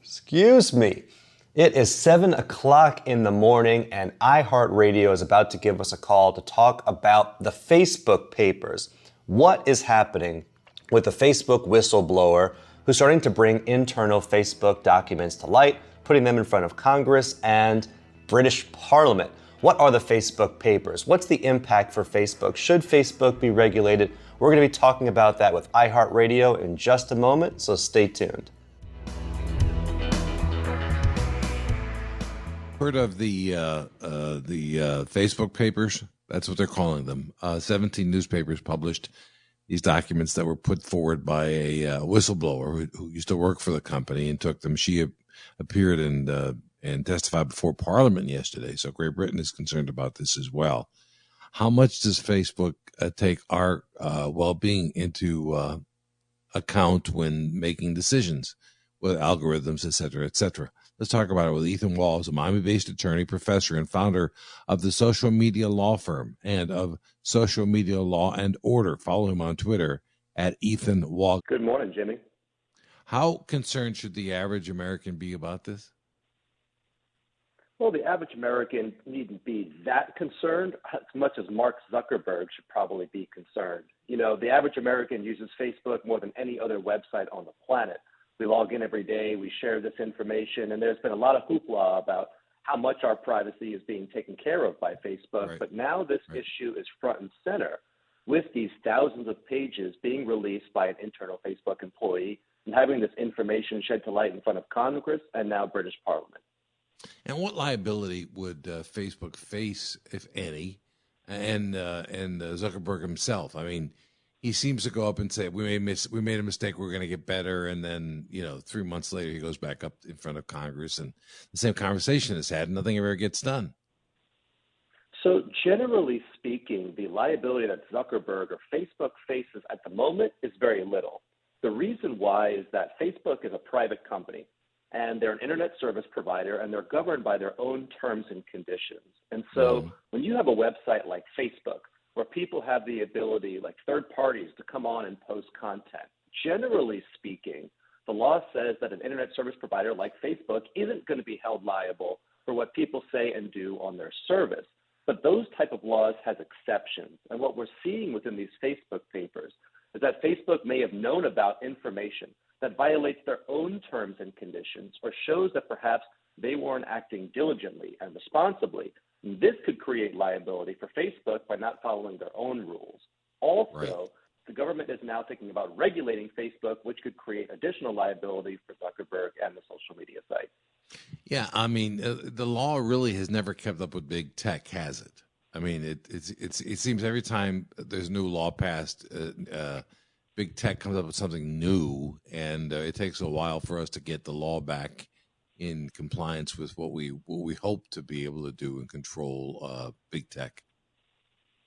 Excuse me. It is 7 o'clock in the morning, and iHeart Radio is about to give us a call to talk about the Facebook papers. What is happening with the Facebook whistleblower who's starting to bring internal Facebook documents to light, putting them in front of Congress and British Parliament? What are the Facebook papers? What's the impact for Facebook? Should Facebook be regulated? We're going to be talking about that with iHeart Radio in just a moment, so stay tuned. Heard of the Facebook papers? That's what they're calling them. 17 newspapers published these documents that were put forward by a whistleblower who used to work for the company and took them. She appeared and testified before Parliament yesterday. So Great Britain is concerned about this as well. How much does Facebook take our well-being into account when making decisions with algorithms, et cetera, et cetera? Let's talk about it with Ethan Wall, who's a Miami-based attorney, professor, and founder of the social media law firm and of Social Media Law and Order. Follow him on Twitter at Ethan Wall. Good morning, Jimmy. How concerned should the average American be about this? Well, the average American needn't be that concerned as much as Mark Zuckerberg should probably be concerned. You know, the average American uses Facebook more than any other website on the planet. We log in every day, we share this information, and there's been a lot of hoopla about how much our privacy is being taken care of by Facebook. Right. But now this issue is front and center with these thousands of pages being released by an internal Facebook employee and having this information shed to light in front of Congress and now British Parliament. And what liability would Facebook face, if any, and Zuckerberg himself? I mean, he seems to go up and say, we made a mistake, we're going to get better. And then, 3 months later, he goes back up in front of Congress and the same conversation is had and nothing ever gets done. So generally speaking, the liability that Zuckerberg or Facebook faces at the moment is very little. The reason why is that Facebook is a private company and they're an internet service provider and they're governed by their own terms and conditions. And so when you have a website like Facebook, where people have the ability, like third parties, to come on and post content. Generally speaking, the law says that an internet service provider like Facebook isn't going to be held liable for what people say and do on their service. But those type of laws has exceptions. And what we're seeing within these Facebook papers is that Facebook may have known about information that violates their own terms and conditions or shows that perhaps they weren't acting diligently and responsibly. This could create liability for Facebook by not following their own rules. Also, the government is now thinking about regulating Facebook, which could create additional liability for Zuckerberg and the social media site. Yeah, I mean, the law really has never kept up with big tech, has it? I mean, it seems every time there's a new law passed, big tech comes up with something new, and it takes a while for us to get the law back in compliance with what we hope to be able to do and control big tech.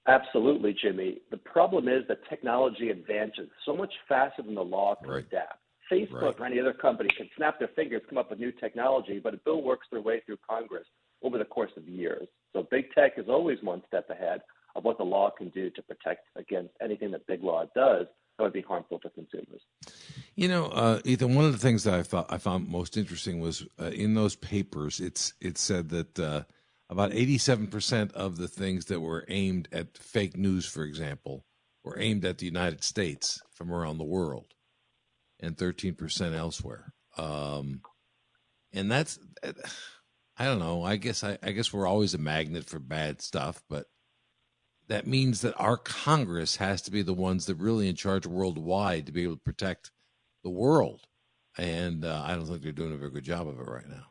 Absolutely, Jimmy. The problem is that technology advances so much faster than the law can adapt. Facebook or any other company can snap their fingers, come up with new technology, but a bill works their way through Congress over the course of years. So big tech is always one step ahead of what the law can do to protect against anything that big law does that would be harmful to consumers. Ethan, one of the things that I found most interesting was in those papers, it said that about 87% of the things that were aimed at fake news, for example, were aimed at the United States from around the world, and 13% elsewhere. And that's, I don't know. I guess we're always a magnet for bad stuff, but that means that our Congress has to be the ones that really in charge worldwide to be able to protect the world. And I don't think they're doing a very good job of it right now.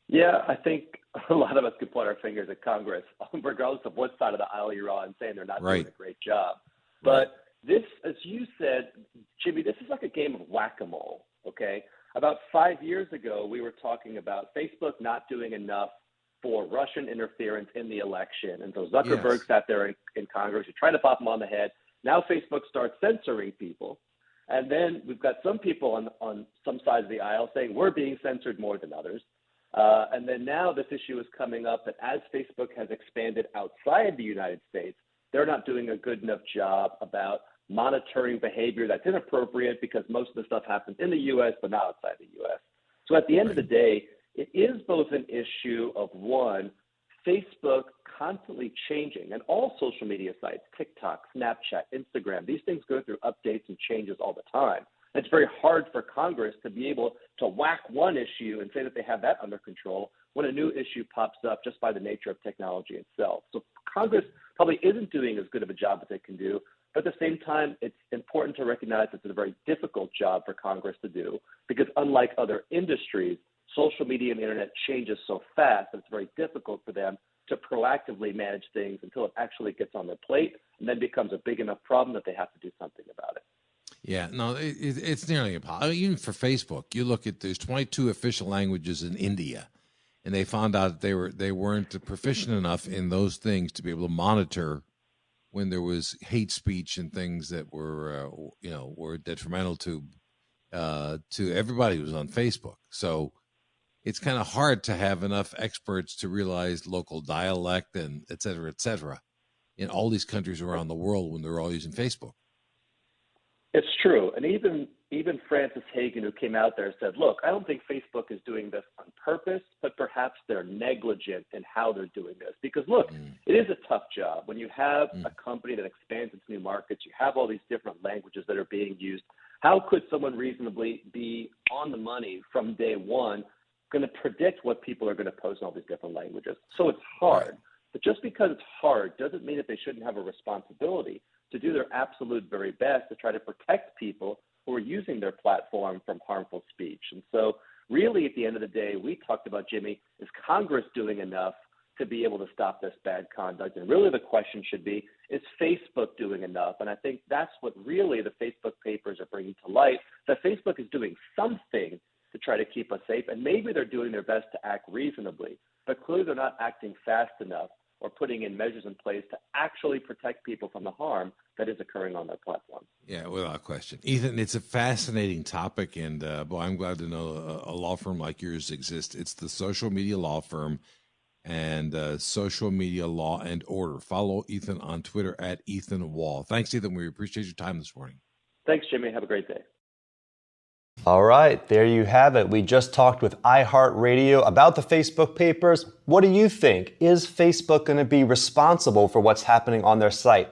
Yeah, I think a lot of us could point our fingers at Congress, regardless of what side of the aisle you're on, saying they're not doing a great job. But this, as you said, Jimmy, this is like a game of whack-a-mole, okay? About 5 years ago, we were talking about Facebook not doing enough for Russian interference in the election. And so Zuckerberg sat there in Congress, he tried to pop him on the head. Now Facebook starts censoring people. And then we've got some people on some sides of the aisle saying we're being censored more than others. And then now this issue is coming up that as Facebook has expanded outside the United States, they're not doing a good enough job about monitoring behavior that's inappropriate because most of the stuff happens in the US, but not outside the US. So at the end of the day, it is both an issue of one, Facebook constantly changing, and all social media sites, TikTok, Snapchat, Instagram, these things go through updates and changes all the time. It's very hard for Congress to be able to whack one issue and say that they have that under control when a new issue pops up just by the nature of technology itself. So Congress probably isn't doing as good of a job as it can do, but at the same time, it's important to recognize it's a very difficult job for Congress to do because unlike other industries, social media and the internet changes so fast that it's very difficult for them to proactively manage things until it actually gets on their plate and then becomes a big enough problem that they have to do something about it. Yeah, no, it's nearly impossible. Even for Facebook, you look at there's 22 official languages in India, and they found out that they weren't proficient enough in those things to be able to monitor when there was hate speech and things that were were detrimental to everybody who was on Facebook. So it's kind of hard to have enough experts to realize local dialect and et cetera, in all these countries around the world when they're all using Facebook. It's true. And even Francis Hagen, who came out there, said, look, I don't think Facebook is doing this on purpose, but perhaps they're negligent in how they're doing this. Because, look, it is a tough job. When you have a company that expands its new markets, you have all these different languages that are being used. How could someone reasonably be on the money from day one going to predict what people are going to post in all these different languages? So it's hard. But just because it's hard doesn't mean that they shouldn't have a responsibility to do their absolute very best to try to protect people who are using their platform from harmful speech. And so really at the end of the day, we talked about, Jimmy, is Congress doing enough to be able to stop this bad conduct? And really the question should be, is Facebook doing enough? And I think that's what really the Facebook papers are bringing to light, that Facebook is doing something to try to keep us safe. And maybe they're doing their best to act reasonably, but clearly they're not acting fast enough or putting in measures in place to actually protect people from the harm that is occurring on their platform. Yeah, without question. Ethan, it's a fascinating topic, and boy, I'm glad to know a law firm like yours exists. It's the Social Media Law Firm, and Social Media Law and Order. Follow Ethan on Twitter at Ethan Wall. Thanks, Ethan. We appreciate your time this morning. Thanks, Jimmy. Have a great day. All right, there you have it. We just talked with iHeart Radio about the Facebook papers. What do you think? Is Facebook going to be responsible for what's happening on their site?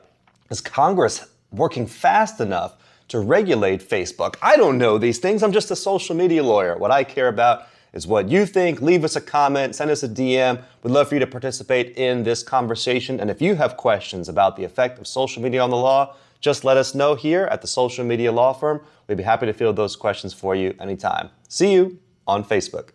Is Congress working fast enough to regulate Facebook? I don't know these things. I'm just a social media lawyer. What I care about is what you think. Leave us a comment, send us a DM. We'd love for you to participate in this conversation. And if you have questions about the effect of social media on the law, just let us know here at the Social Media Law Firm. We'd be happy to field those questions for you anytime. See you on Facebook.